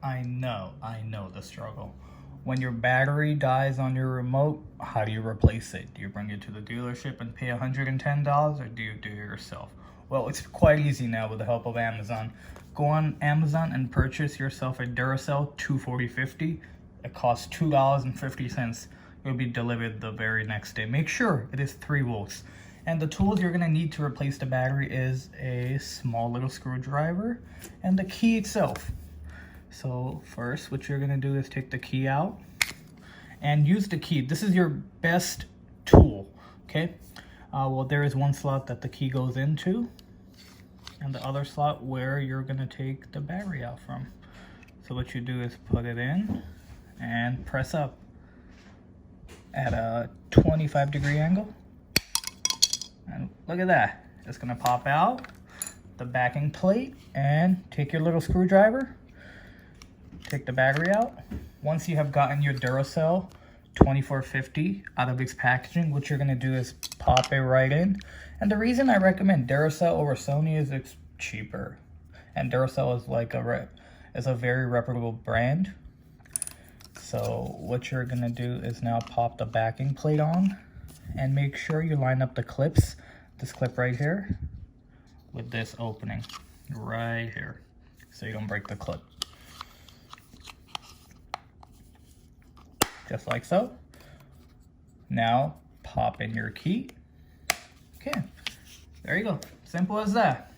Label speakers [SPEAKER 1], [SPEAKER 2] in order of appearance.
[SPEAKER 1] I know the struggle. When your battery dies on your remote, how do you replace it? Do you bring it to the dealership and pay $110, or do you do it yourself? Well, it's quite easy now with the help of Amazon. Go on Amazon and purchase yourself a Duracell 240/50. It costs $2.50. It will be delivered the very next day. Make sure it is 3 volts. And the tools you're gonna need to replace the battery is a small little screwdriver and the key itself. So first, what you're gonna do is take the key out and use the key. This is your best tool, okay? Well, there is one slot that the key goes into and the other slot where you're gonna take the battery out from. So what you do is put it in and press up at a 25-degree angle. And look at that. It's gonna pop out the backing plate and take your little screwdriver, take the battery out. Once you have gotten your Duracell 2450 out of its packaging, what you're gonna do is pop it right in. And the reason I recommend Duracell over Sony is it's cheaper. And Duracell is like is a very reputable brand. So what you're gonna do is now pop the backing plate on and make sure you line up the clips, this clip right here, with this opening right here, so you don't break the clip. Just like so. Now pop in your key. Okay, there you go. Simple as that.